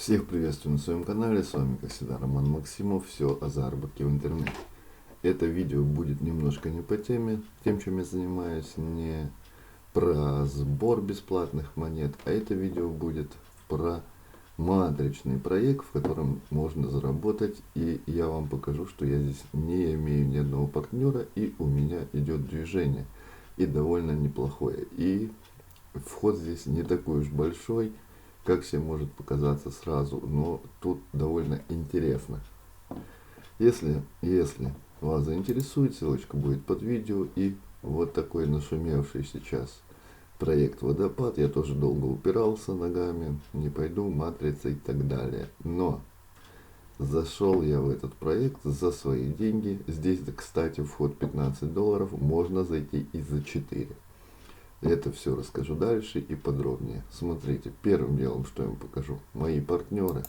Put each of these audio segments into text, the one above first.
Всех приветствую на своем канале, с вами как всегда Роман Максимов, все о заработке в интернете. Это видео будет немножко не по теме, тем чем я занимаюсь, не про сбор бесплатных монет, а это видео будет про матричный проект, в котором можно заработать, и я вам покажу, что я здесь не имею ни одного партнера, и у меня идет движение, и довольно неплохое, и вход здесь не такой уж большой, как себе может показаться сразу, но тут довольно интересно. Если вас заинтересует, ссылочка будет под видео. И вот такой нашумевший сейчас проект Водопад. Я тоже долго упирался ногами, не пойду, матрица и так далее. Но зашел я в этот проект за свои деньги. Здесь, кстати, вход $15, можно зайти и за 4. Это все расскажу дальше и подробнее. Смотрите, первым делом, что я вам покажу, мои партнеры.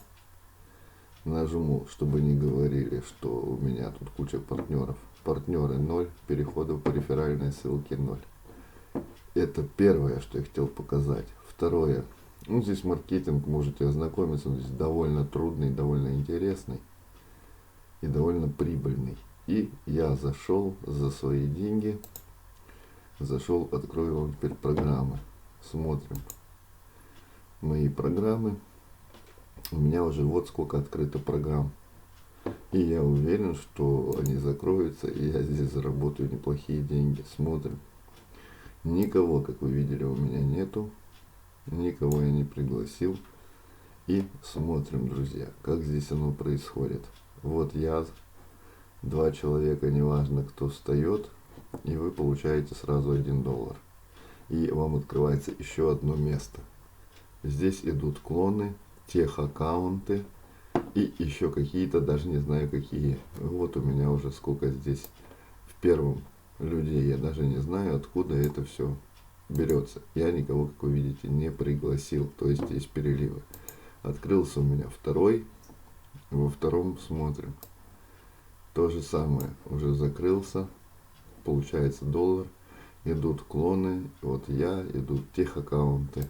Нажму, чтобы не говорили, что у меня тут куча партнеров. Партнеры 0, переходов по реферальной ссылке 0. Это первое, что я хотел показать. Второе, здесь маркетинг, можете ознакомиться, здесь довольно трудный, довольно интересный и довольно прибыльный. И я зашел за свои деньги. Зашел, открою вам теперь программы. Смотрим мои программы. У меня уже вот сколько открыто программ. И я уверен, что они закроются, и я здесь заработаю неплохие деньги. Смотрим. Никого, как вы видели, у меня нету. Никого я не пригласил. И смотрим, друзья, как здесь оно происходит. Вот я, 2 человека, неважно кто встает. И вы получаете сразу $1. И вам открывается еще одно место. Здесь идут клоны, тех аккаунты и еще какие-то, даже не знаю какие. Вот у меня уже сколько здесь в первом людей. Я даже не знаю, откуда это все берется. Я никого, как вы видите, не пригласил. То есть здесь переливы. Открылся у меня второй. Во втором смотрим. То же самое. Уже закрылся. Получается $1, идут клоны, вот я, идут тех аккаунты.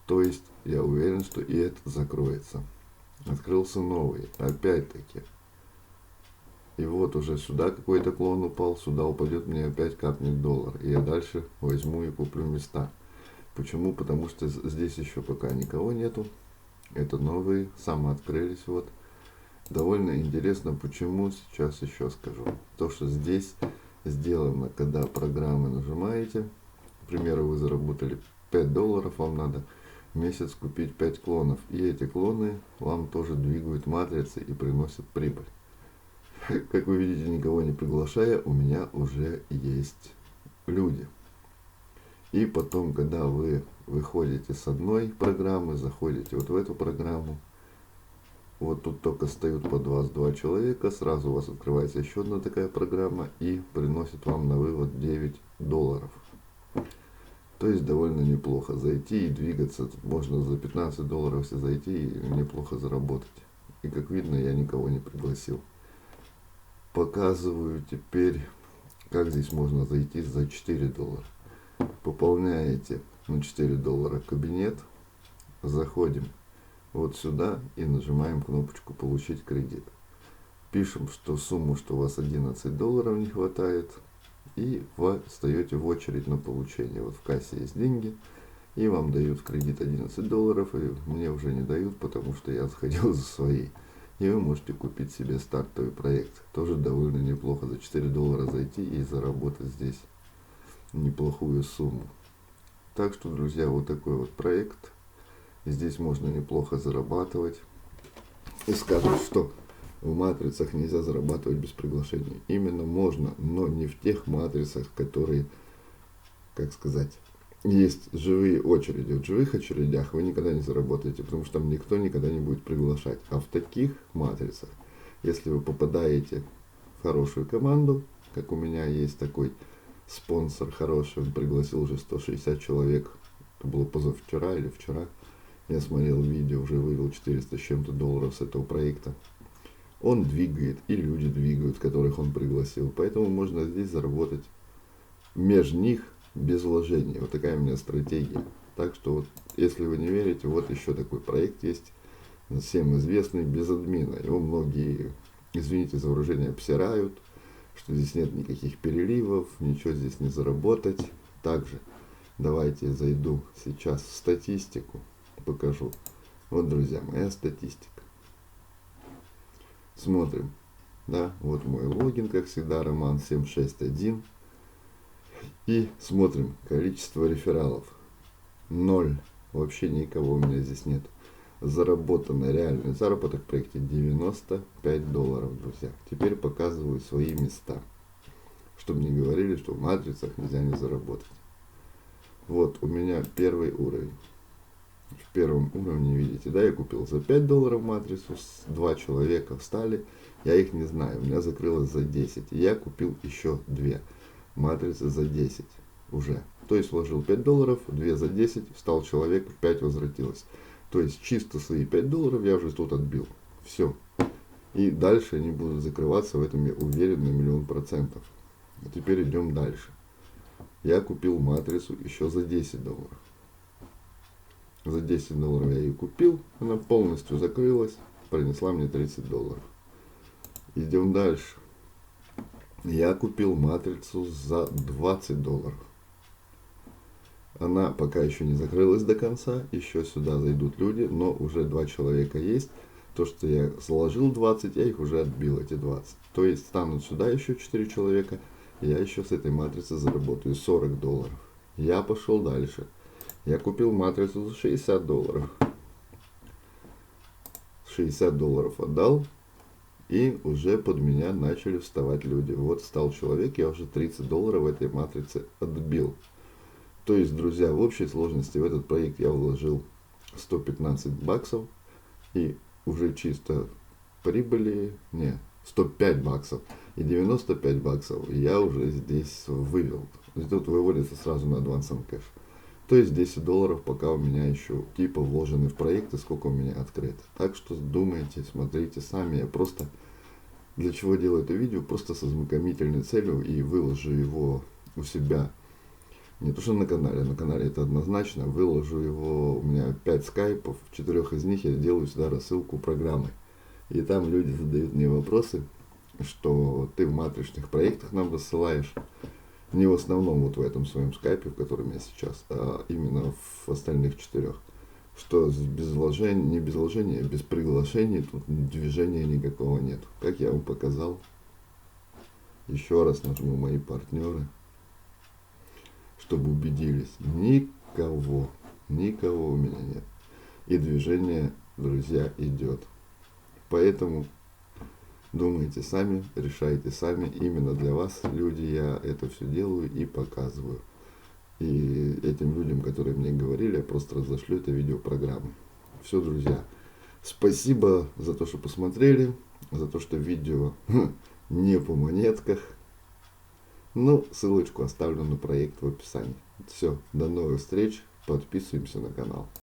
То есть я уверен, что и это закроется. Открылся новый, опять-таки. И вот уже сюда какой-то клон упал, сюда упадет, мне опять капнет $1. И я дальше возьму и куплю места. Почему? Потому что здесь еще пока никого нету. Это новые, самооткрылись вот. Довольно интересно, почему, сейчас еще скажу. То, что здесь сделано, когда программы нажимаете, к примеру, вы заработали $5, вам надо в месяц купить 5 клонов, и эти клоны вам тоже двигают матрицы и приносят прибыль. Как вы видите, никого не приглашая, у меня уже есть люди. И потом, когда вы выходите с одной программы, заходите вот в эту программу, вот тут только встают под вас 2 человека, сразу у вас открывается еще одна такая программа и приносит вам на вывод $9. То есть довольно неплохо зайти и двигаться. Тут можно за $15 все зайти и неплохо заработать. И как видно, я никого не пригласил. Показываю теперь, как здесь можно зайти за $4. Пополняете на $4 кабинет, заходим вот сюда и нажимаем кнопочку «Получить кредит». Пишем, что сумму, что у вас $11 не хватает, и вы встаете в очередь на получение. Вот в кассе есть деньги, и вам дают кредит $11, и мне уже не дают, потому что я сходил за свои. И вы можете купить себе стартовый проект. Тоже довольно неплохо за $4 зайти и заработать здесь неплохую сумму. Так что, друзья, вот такой вот проект. Здесь можно неплохо зарабатывать. И скажут, что в матрицах нельзя зарабатывать без приглашения. Именно можно, но не в тех матрицах, которые, как сказать, есть живые очереди. В живых очередях вы никогда не заработаете, потому что там никто никогда не будет приглашать. А в таких матрицах, если вы попадаете в хорошую команду, как у меня есть такой спонсор хороший, он пригласил уже 160 человек, это было позавчера или вчера, я смотрел видео, уже вывел 400 с чем-то долларов с этого проекта. Он двигает, и люди двигают, которых он пригласил. Поэтому можно здесь заработать между них без вложений. Вот такая у меня стратегия. Так что, вот, если вы не верите, вот еще такой проект есть. всем известный, без админа. Его многие, извините за выражение, обсирают, что здесь нет никаких переливов, ничего здесь не заработать. Также давайте я зайду сейчас в статистику, покажу. Вот, друзья, моя статистика. Смотрим. Да, вот мой логин, как всегда, Роман 761. И смотрим количество рефералов. 0. Вообще никого у меня здесь нет. Заработанный реальный заработок в проекте $95, друзья. Теперь показываю свои места, чтобы не говорили, что в матрицах нельзя не заработать. Вот у меня первый уровень. В первом уровне, видите, да, я купил за $5 матрицу, 2 человека встали, я их не знаю, у меня закрылось за 10, и я купил еще 2 матрицы за 10 уже. То есть вложил $5, 2 за 10, встал человек, 5 возвратилось. То есть чисто свои $5 я уже тут отбил. Все. И дальше они будут закрываться, в этом я уверен на 1000000%. А теперь идем дальше. Я купил матрицу еще за $10. За $10 я ее купил, она полностью закрылась, принесла мне $30. Идем дальше. Я купил матрицу за $20. Она пока еще не закрылась до конца, еще сюда зайдут люди, но уже 2 человека есть. То, что я заложил 20, я их уже отбил, эти 20. То есть станут сюда еще 4 человека, и я еще с этой матрицы заработаю $40. Я пошел дальше. Я купил матрицу за $60. $60 отдал, и уже под меня начали вставать люди. Вот стал человек, я уже $30 в этой матрице отбил. То есть, друзья, в общей сложности в этот проект я вложил $115, и уже чисто прибыли, $105 и $95 я уже здесь вывел. И тут выводится сразу на адвансом кэш. То есть $10 пока у меня еще типа вложены в проект, и сколько у меня открыто. Так что думайте, смотрите сами. Я просто для чего делаю это видео? Просто с ознакомительной целью, и выложу его у себя. Не то что на канале это однозначно. Выложу его, у меня 5 скайпов, в 4 из них я делаю сюда рассылку программы. И там люди задают мне вопросы, что ты в матричных проектах нам рассылаешь. Не в основном вот в этом своем скайпе, в котором я сейчас, а именно в остальных 4. Что без вложения, не без вложения, без приглашений, тут движения никакого нет. Как я вам показал. Еще раз нажму мои партнеры, чтобы убедились. Никого у меня нет. И движение, друзья, идет. Поэтому думайте сами, решайте сами. Именно для вас, люди, я это все делаю и показываю. И этим людям, которые мне говорили, я просто разошлю это видео программы. Все, друзья. Спасибо за то, что посмотрели, за то, что видео не по монетках. Ну, ссылочку оставлю на проект в описании. Все, до новых встреч. Подписываемся на канал.